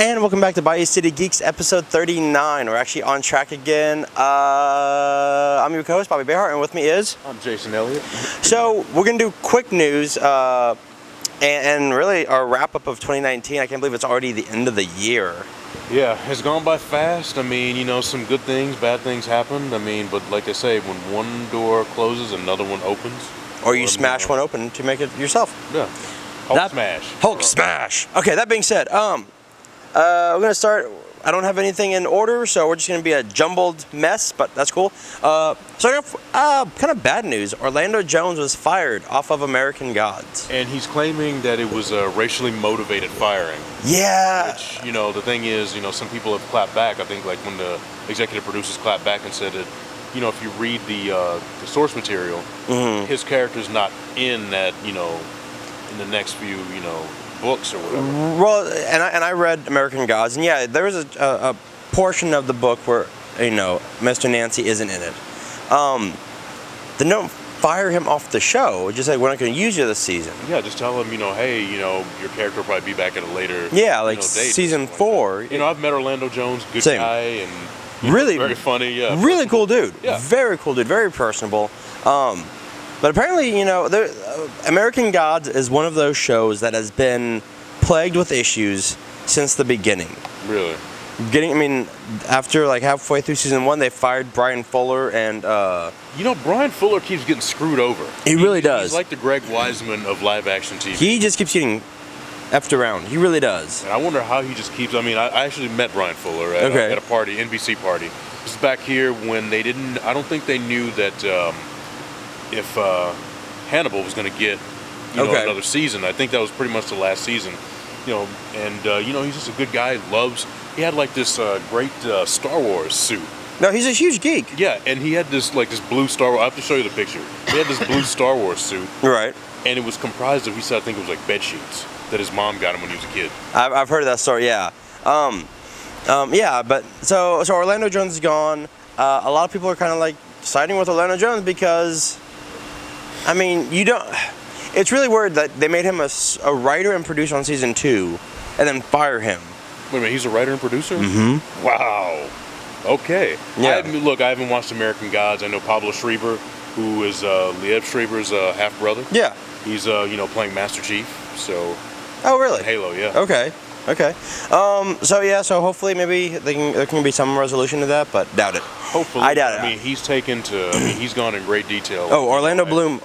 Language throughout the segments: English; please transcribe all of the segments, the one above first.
And welcome back to Bayou City Geeks, episode 39. We're actually on track again. I'm your co-host, Bobby Behart, and with me is... I'm Jason Elliott. So, we're going to do quick news, and really our wrap-up of 2019. I can't believe it's already the end of the year. Yeah, it's gone by fast. I mean, you know, some good things, bad things happened. I mean, but like I say, when one door closes, another one opens. Or you smash one open to make it yourself. Yeah. Hulk smash. Hulk smash. Okay, that being said, we're going to start. I don't have anything in order, so we're just going to be a jumbled mess, but that's cool. Starting off, kind of bad news. Orlando Jones was fired off of American Gods. And he's claiming that it was a racially motivated firing. Yeah. Which, you know, the thing is, you know, some people have clapped back. I think, like, when the executive producers clapped back and said that, you know, if you read the source material, his character's not in that, you know, in the next few, you know, books or whatever. Well, and I read American Gods, and yeah, there was a portion of the book where, you know, Mr. Nancy isn't in it. They don't fire him off the show. Just like, we're not going to use you this season. Yeah, just tell him, you know, hey, you know, your character will probably be back at a later, yeah, like, date season 4. Like, you know, I've met Orlando Jones, good Same. guy, and really very funny, yeah, really cool dude. Yeah, very cool dude, very personable. But apparently, you know, American Gods is one of those shows that has been plagued with issues since the beginning. Really? I mean, after like halfway through season 1, they fired Brian Fuller and... you know, Brian Fuller keeps getting screwed over. He really does. He's like the Greg Wiseman of live-action TV. He just keeps getting effed around. He really does. And I wonder how he just keeps... I mean, I actually met Brian Fuller at a party, NBC party. This is back here when they didn't... I don't think they knew that... if Hannibal was going to get, you know, another season. I think that was pretty much the last season, you know, and, you know, he's just a good guy, he had like this great Star Wars suit. No, he's a huge geek. Yeah, and he had this, like, this blue Star Wars, I have to show you the picture. He had this blue Star Wars suit. Right. And it was comprised of, he said, I think it was like bed sheets that his mom got him when he was a kid. I've heard of that story, yeah. Yeah, but, so Orlando Jones is gone. A lot of people are kind of like siding with Orlando Jones because... I mean, it's really weird that they made him a writer and producer on season 2 and then fire him. Wait a minute, he's a writer and producer? Mm-hmm. Wow. Okay. Yeah. I haven't watched American Gods. I know Pablo Schreiber, who is Liev Schreiber's half-brother. Yeah. He's, you know, playing Master Chief, so... Oh, really? Halo, yeah. Okay. So hopefully maybe there can be some resolution to that, but doubt it. Hopefully. I doubt it. I mean, he's gone in great detail. Oh, Orlando Jones.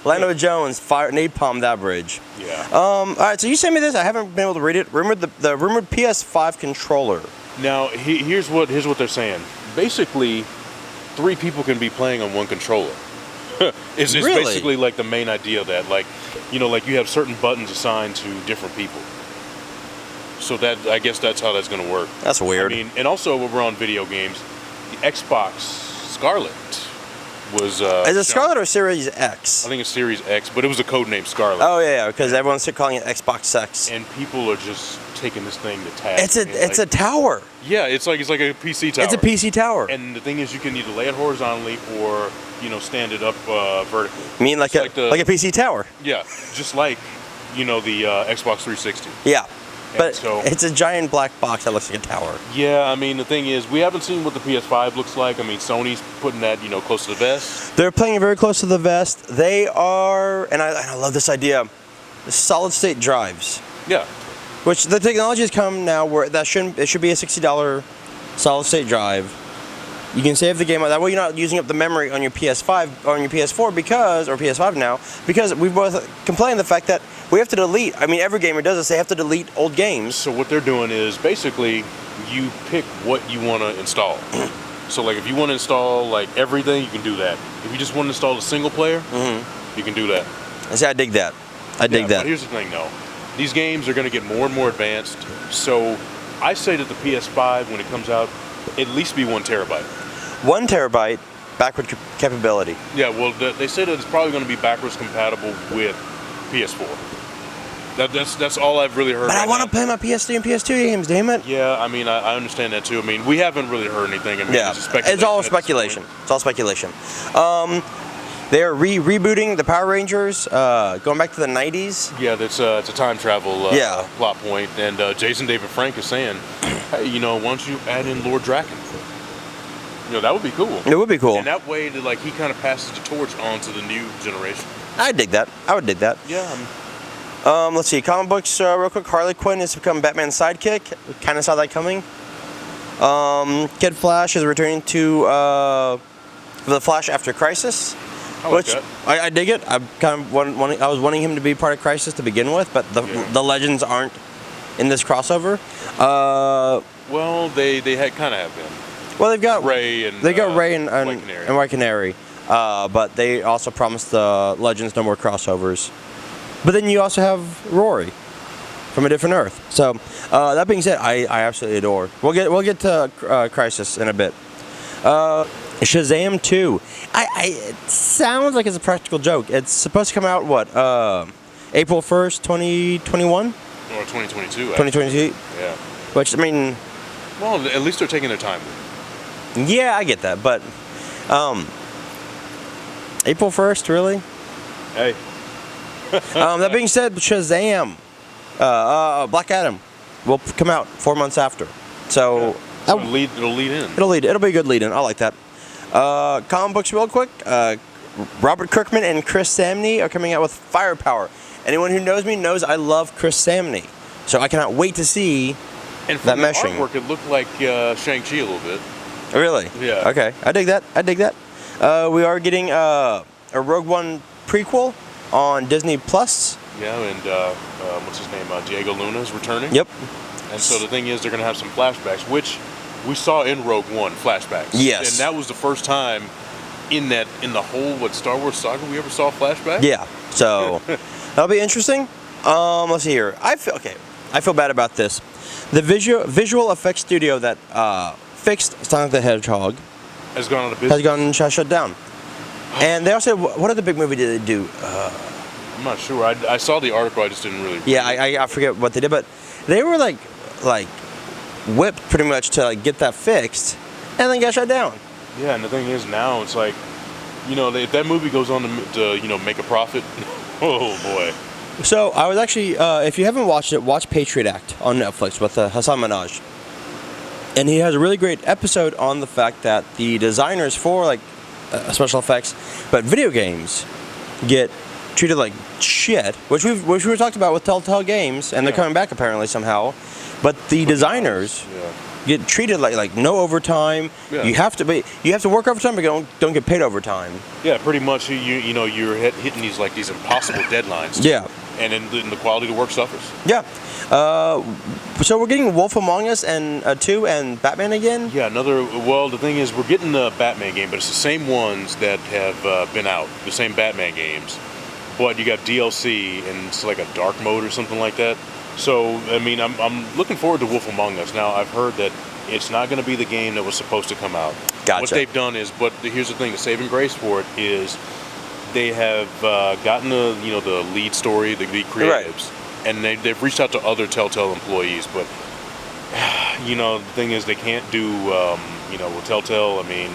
Orlando Jones napalmed that bridge. Yeah. All right, so you sent me this. I haven't been able to read it. The rumored PS5 controller. Now, here's what they're saying. Basically, 3 people can be playing on one controller. It's really? Basically like the main idea of that, like, you know, like you have certain buttons assigned to different people. So that, I guess that's how that's going to work. That's weird. I mean, and also when we're on video games, the Xbox Scarlet was is it Scarlet or Series X? I think it's Series X, but it was a code name Scarlet. Oh yeah, because everyone's calling it Xbox X. And people are just taking this thing to task. It's a tower. Yeah, it's like a PC tower. It's a PC tower. And the thing is, you can either lay it horizontally or, you know, stand it up vertically. You mean like a PC tower? Yeah, just like, you know, the Xbox 360. Yeah. But so, it's a giant black box that looks like a tower. Yeah, I mean, the thing is, we haven't seen what the PS5 looks like. I mean, Sony's putting that, you know, close to the vest. They're playing it very close to the vest. They are, and I love this idea, solid-state drives. Yeah. Which the technology has come now where it should be a $60 solid-state drive. You can save the game. That way you're not using up the memory on your PS5 or on your PS4 or PS5 now, because we both complain the fact that we have to delete. I mean, every gamer does this. They have to delete old games. So what they're doing is basically you pick what you want to install. So like if you want to install like everything, you can do that. If you just want to install a single player, you can do that. I see. I dig that. I dig that. But here's the thing, though. These games are going to get more and more advanced. So I say that the PS5, when it comes out, at least be 1 terabyte. 1 terabyte backward capability. Yeah, well, they say that it's probably going to be backwards compatible with PS4. That's all I've really heard. But I want to play my PS3 and PS2 games, damn it. Yeah, I mean, I understand that too. I mean, we haven't really heard anything. I mean, yeah, it's all speculation. It's all speculation. They are rebooting the Power Rangers, going back to the 90s. Yeah, it's a time travel plot point, and Jason David Frank is saying, hey, you know, why don't you add in Lord Draken? You know, that would be cool. It would be cool. And that way, like, he kind of passes the torch on to the new generation. I dig that. I would dig that. Yeah. Let's see, comic books real quick. Harley Quinn has become Batman's sidekick. Kind of saw that coming. Kid Flash is returning to the Flash after Crisis. I dig it. I was wanting him to be part of Crisis to begin with, but the Legends aren't in this crossover. Well, they kind of have been. Well, they've got Ray and White Canary, but they also promised the Legends no more crossovers. But then you also have Rory from a different Earth. So that being said, I absolutely adore. We'll get to Crisis in a bit. Shazam 2. It sounds like it's a practical joke. It's supposed to come out April 1st, 2021? Or 2022. 2022. Yeah. Which, I mean, well, at least they're taking their time. Yeah, I get that, but April 1st, really? Hey. That being said, Shazam, Black Adam, will come out 4 months after. So it'll lead in. It'll be a good lead in. I like that. Comic books, real quick. Robert Kirkman and Chris Samney are coming out with Firepower. Anyone who knows me knows I love Chris Samney, so I cannot wait to see that meshing. Artwork, it looked like Shang-Chi a little bit. Really? Yeah. Okay, I dig that. We are getting a Rogue One prequel on Disney Plus. Yeah, and what's his name? Diego Luna is returning. Yep. And so the thing is, they're going to have some flashbacks, which we saw in Rogue One flashbacks. Yes. And that was the first time in the whole Star Wars saga we ever saw flashbacks. Yeah. So that'll be interesting. Let's see here. I feel bad about this. The visual effects studio that fixed Sonic the Hedgehog has gone out of business. Has gone shut down. And they also, what other big movie did they do? I'm not sure. I saw the article. I just didn't really. Yeah, I forget what they did, but they were like whipped pretty much to get that fixed, and then got shut down. Yeah, and the thing is now it's like, you know, if that movie goes on to make a profit, oh boy. So I was actually, if you haven't watched it, watch Patriot Act on Netflix with Hassan Minaj, and he has a really great episode on the fact that the designers for special effects, but video games get treated like shit, which we talked about with Telltale Games, and they're coming back apparently somehow. But the designers get treated like no overtime. Yeah. You have to work overtime, but don't get paid overtime. Yeah, pretty much. You're hitting these impossible deadlines. Yeah. And then the quality of the work suffers. Yeah. So we're getting Wolf Among Us and 2 and Batman again? Yeah, well, the thing is, we're getting the Batman game, but it's the same ones that have been out, the same Batman games. But you got DLC, and it's like a dark mode or something like that. So, I mean, I'm looking forward to Wolf Among Us. Now, I've heard that it's not going to be the game that was supposed to come out. Gotcha. What they've done is, but here's the thing, the saving grace for it is they have gotten the lead story, the lead creatives, and they've reached out to other Telltale employees, but the thing is they can't do with Telltale. I mean,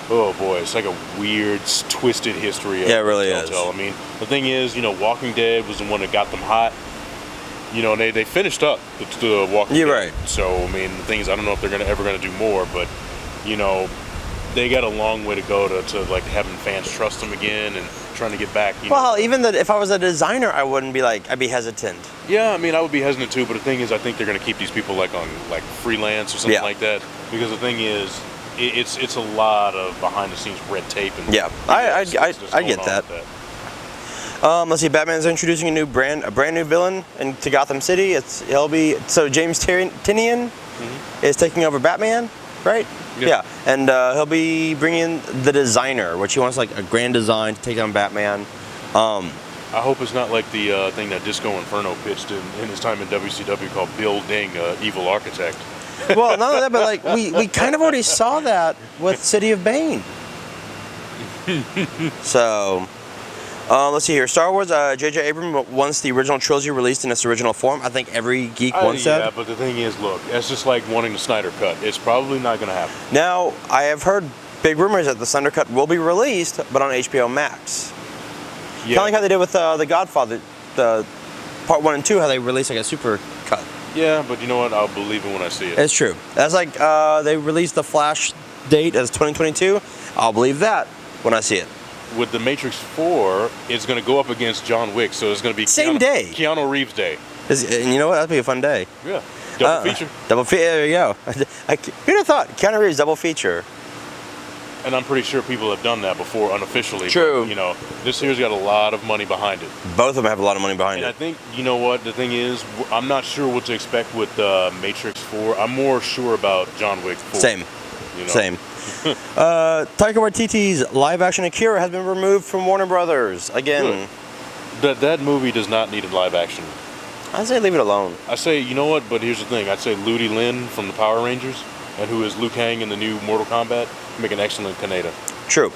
oh boy, it's like a weird, twisted history of it really Telltale. is. I mean, the thing is, Walking Dead was the one that got them hot. They finished up the Walking Dead. You're right. So I mean, the thing is, I don't know if they're ever gonna do more, but they got a long way to go to having fans trust them again and trying to get back. Well, even if I was a designer, I wouldn't be I'd be hesitant. Yeah, I mean, I would be hesitant too, but the thing is, I think they're going to keep these people on freelance or something like that, because the thing is, it's a lot of behind the scenes red tape. And I get that. Let's see, Batman's introducing a brand new villain to Gotham City. James Tynion is taking over Batman, right? Yeah. And he'll be bringing the designer, which he wants a grand design to take on Batman. I hope it's not like the thing that Disco Inferno pitched in his time in WCW called Building Evil Architect. Well, none of that, but we kind of already saw that with City of Bane. So, let's see here. Star Wars, J.J. Abrams wants the original trilogy released in its original form. I think every geek wants that. Yeah, but the thing is, look, it's just like wanting the Snyder Cut. It's probably not going to happen. Now, I have heard big rumor is that the Snyder Cut will be released, but on HBO Max. Yeah. Kind of like how they did with The Godfather, the part 1 and 2, how they released like a super cut. Yeah, but you know what? I'll believe it when I see it. It's true. That's like they released the Flash date as 2022. I'll believe that when I see it. With the Matrix 4, it's going to go up against John Wick, so it's going to be Same day. Keanu Reeves Day. And you know what? That'd be a fun day. Yeah. Double feature. Double feature. There you go. Who'd have thought Keanu Reeves double feature? And I'm pretty sure people have done that before unofficially. True. But, you know, this year's got a lot of money behind it. Both of them have a lot of money behind And it. I think, you know what, the thing is, I'm not sure what to expect with Matrix 4. I'm more sure about John Wick 4. Same. You know? Same. Taika Waititi's live-action Akira has been removed from Warner Brothers again. That movie does not need a live action. I say leave it alone. I say, you know what, but here's the thing. I'd say Ludi Lin from the Power Rangers, and who is Liu Kang in the new Mortal Kombat, make an excellent Kaneda. True.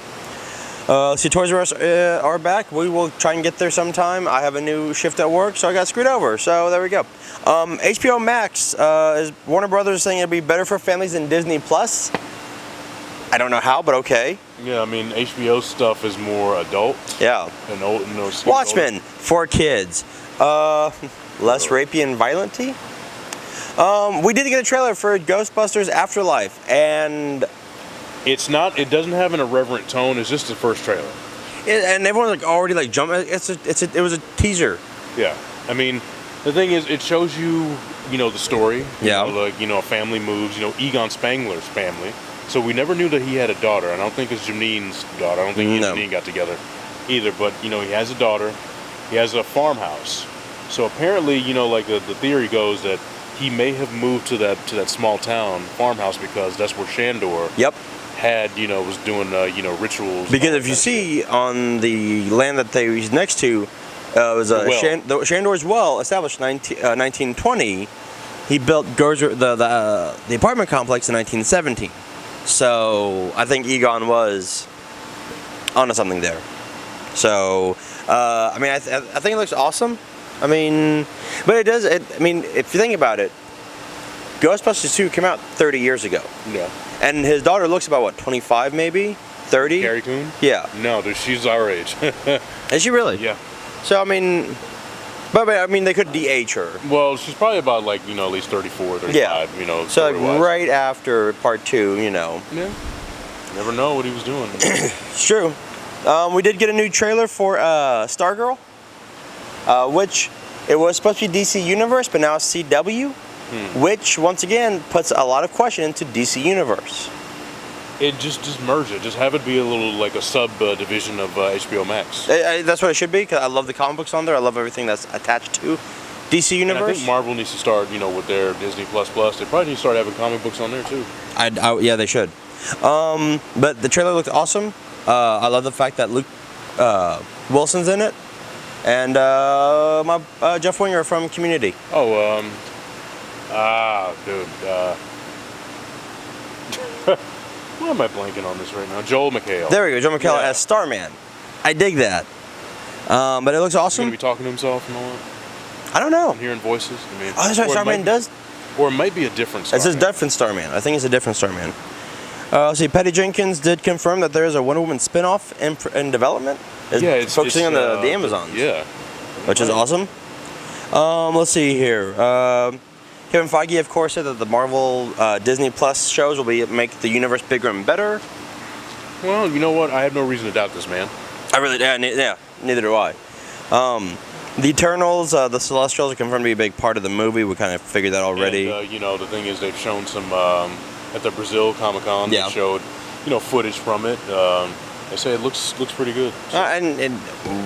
See, Toys R Us are back. We will try and get there sometime. I have a new shift at work, so I got screwed over. So there we go. HBO Max is Warner Brothers saying it'll be better for families than Disney Plus. I don't know how, but okay. Yeah, I mean, HBO stuff is more adult. Yeah. And old, you know, Watchmen for kids. Less rapey and violenty. We did get a trailer for Ghostbusters Afterlife, and it's not. It doesn't have an irreverent tone. It's just the first trailer. And everyone's like already like jumping. It was a teaser. Yeah. I mean, the thing is, it shows you, you know, the story. Yeah. You know, like, you know, a family moves. You know, Egon Spangler's family. So we never knew that he had a daughter. I don't think it's Janine's daughter. I don't think he and Janine got together either. But, you know, he has a daughter. He has a farmhouse. So apparently, you know, like the theory goes that he may have moved to that small town farmhouse because that's where Shandor had, you know, was doing, you know, rituals. Because if you see on the land that he's next to, was Shandor's well, established 1920. He built the apartment complex in 1917. So I think Egon was onto something there. So I mean, I think it looks awesome. I mean, but it does. I mean, if you think about it, Ghostbusters 2 came out 30 years ago. Yeah. And his daughter looks about what, 25 maybe, 30? Carrie Coon? Yeah. No, she's our age. Is she really? Yeah. So I mean, but I mean, they could de-age her. Well, she's probably about like, you know, at least 34, 35. Yeah. You know. So like right after part 2, you know. Yeah. Never know what he was doing. It's true. We did get a new trailer for Stargirl, which it was supposed to be DC Universe, but now it's CW, which once again puts a lot of question into DC Universe. It just merge it. Just have it be a little like a sub division of HBO Max. That's what it should be, because I love the comic books on there. I love everything that's attached to DC Universe. And I think Marvel needs to start, you know, with their Disney Plus. They probably need to start having comic books on there too. Yeah, they should. But the trailer looked awesome. I love the fact that Luke Wilson's in it, and my Jeff Winger from Community. Oh, dude. Why am I blanking on this right now? Joel McHale. There we go, Joel McHale as Starman. I dig that. But it looks awesome. He's gonna be talking to himself and all that. I don't know. I'm hearing voices. I mean, oh, that's right. Starman does. Or it might be a different Starman. It's a different Starman. I think it's a different Starman. Let's see, Patty Jenkins did confirm that there is a Wonder Woman spinoff in development. It's focusing on the Amazons. Yeah. Which is awesome. Let's see here. Kevin Feige, of course, said that the Marvel Disney Plus shows will make the universe bigger and better. Well, you know what? I have no reason to doubt this, man. Neither do I. The Eternals, the Celestials are confirmed to be a big part of the movie. We kind of figured that already. And, you know, the thing is, they've shown some at the Brazil Comic-Con. They showed, you know, footage from it. They say it looks pretty good. So. And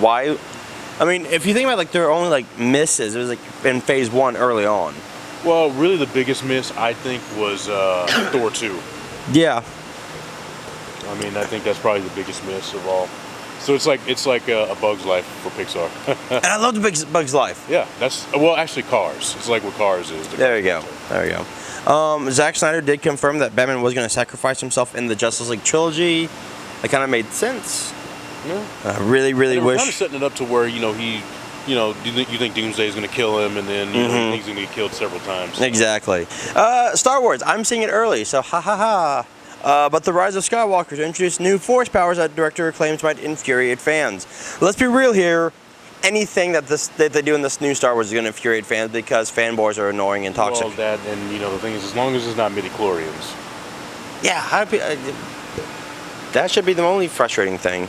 why? I mean, if you think about like their only like misses, it was like in Phase 1 early on. Well, really, the biggest miss I think was Thor 2. Yeah. I mean, I think that's probably the biggest miss of all. So it's like a Bug's Life for Pixar. And I love the Bug's Life. Yeah, actually Cars. It's like what Cars is. There you go. Zack Snyder did confirm that Batman was going to sacrifice himself in the Justice League trilogy. That kind of made sense. Yeah. I really wish. Kind of setting it up to where, you know, you think Doomsday is going to kill him, and then you know, he's going to get killed several times. So. Exactly. Star Wars. I'm seeing it early, so ha ha ha. but the Rise of Skywalker to introduce new force powers that director claims might infuriate fans. Let's be real here. Anything that they do in this new Star Wars is going to infuriate fans because fanboys are annoying and toxic. Well, that, and the thing is, as long as it's not midi-chlorians. Yeah, that should be the only frustrating thing.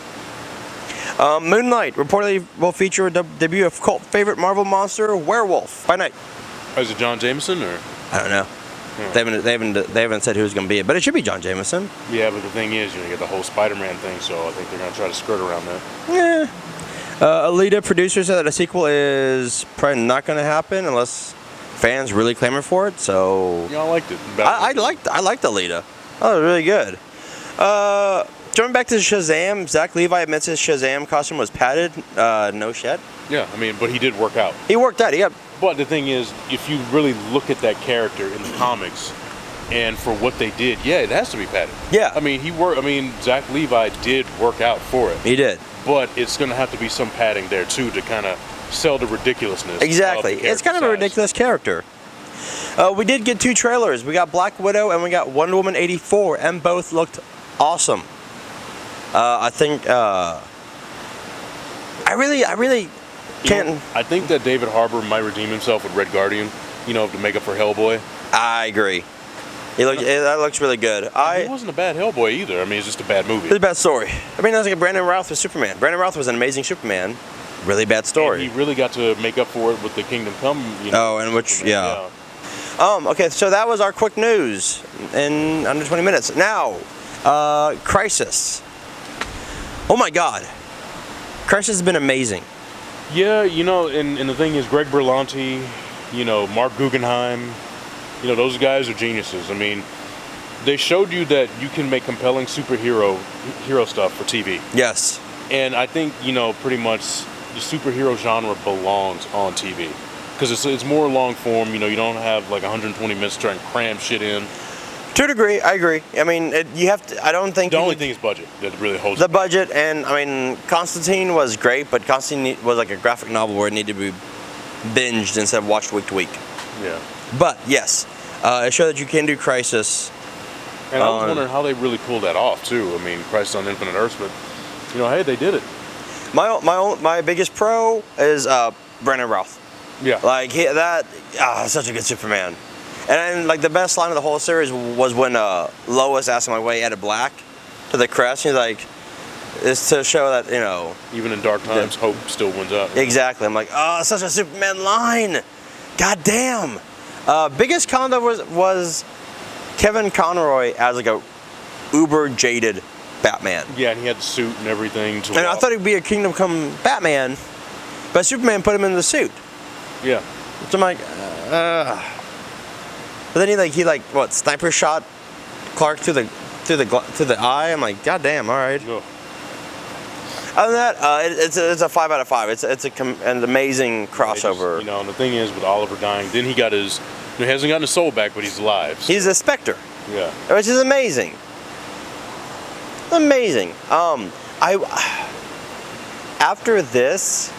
Moon Knight reportedly will feature a debut of cult favorite Marvel monster, Werewolf by Night. Is it John Jameson or? I don't know. They haven't said who's going to be it, but it should be John Jameson. Yeah, but the thing is, you get the whole Spider-Man thing, so I think they're going to try to skirt around that. Yeah. Alita producers said that a sequel is probably not going to happen unless fans really clamor for it. So I liked it. I liked Alita. Oh, it was really good. Jumping back to Shazam, Zach Levi admits his Shazam costume was padded. No shit. Yeah, but he did work out. He worked out. But the thing is, if you really look at that character in the comics, and for what they did, yeah, it has to be padded. Yeah. Zach Levi did work out for it. He did. But it's going to have to be some padding there too to kind of sell the ridiculousness. Exactly. It's kind of a ridiculous character. We did get 2 trailers. We got Black Widow and we got Wonder Woman 84, and both looked awesome. I think I really can't. I think that David Harbour might redeem himself with Red Guardian, to make up for Hellboy. I agree. That looks really good. He wasn't a bad Hellboy either. It's just a bad movie. It's a bad story. That's like Brandon Routh with Superman. Brandon Routh was an amazing Superman. Really bad story. And he really got to make up for it with the Kingdom Come. Yeah. Okay, so that was our quick news in under 20 minutes. Now, Crisis. Oh my God. Crisis has been amazing. Yeah, and the thing is, Greg Berlanti, Mark Guggenheim, those guys are geniuses. They showed you that you can make compelling hero stuff for TV. Yes. And I think, pretty much the superhero genre belongs on TV. Because it's more long form, you don't have like 120 minutes trying to cram shit in. To a degree, I agree. You have to. I don't think the only thing is budget that really holds the budget. And Constantine was great, but Constantine was like a graphic novel where it needed to be binged instead of watched week to week. Yeah. But yes, it showed that you can do Crisis. And I was wondering how they really pulled that off too. Crisis on Infinite Earths, but hey, they did it. My biggest pro is Brandon Routh. Yeah. Such a good Superman. And the best line of the whole series was when Lois asked him why he added black to the crest. He's like, it's to show that even in dark times, hope still wins out. Exactly. I'm like, such a Superman line. God damn. Biggest con though was Kevin Conroy as a uber jaded Batman. Yeah, and he had the suit and everything. I thought he'd be a Kingdom Come Batman, but Superman put him in the suit. Yeah. So I'm like, But then he sniper shot Clark through the eye. I'm like, God damn, all right. No. Other than that, it's a 5 out of 5. It's an amazing crossover. And the thing is, with Oliver dying, then he got he hasn't gotten his soul back, but he's alive. So. He's a Spectre. Yeah. Which is amazing. Amazing. After this,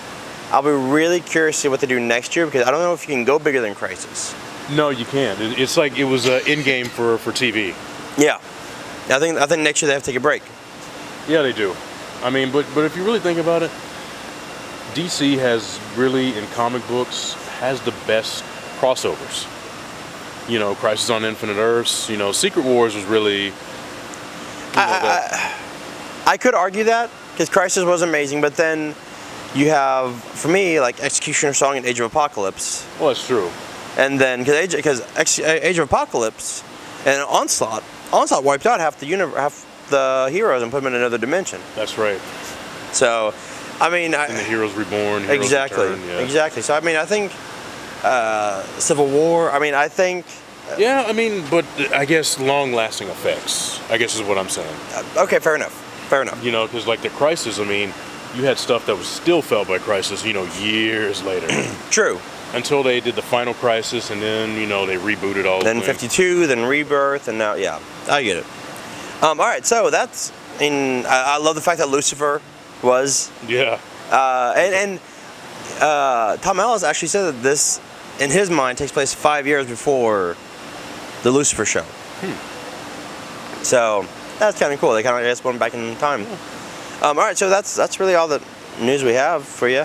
I'll be really curious to see what they do next year because I don't know if you can go bigger than Crisis. No, you can't. It's like it was in game for TV. Yeah. I think next year they have to take a break. Yeah, they do. But if you really think about it, DC has really, in comic books, has the best crossovers. Crisis on Infinite Earths. Secret Wars was really. I could argue that because Crisis was amazing, but then you have, for me, Executioner's Song and Age of Apocalypse. Well, that's true. And then because Age of Apocalypse and Onslaught wiped out half the heroes and put them in another dimension. That's right. So, and the Heroes Reborn. Heroes exactly. Return, yeah. Exactly. So I think Civil War. I think. Yeah, but I guess long-lasting effects. I guess is what I'm saying. Okay, fair enough. Because the Crisis. You had stuff that was still felt by Crisis. Years later. True. Until they did the final Crisis, and then they rebooted all. Then 52, then Rebirth, and now I get it. All right, so that's I love the fact that Lucifer was. Yeah. And Tom Ellis actually said that this, in his mind, takes place 5 years before the Lucifer show. So that's kind of cool. They kind of just went back in time. All right, so that's really all the news we have for you.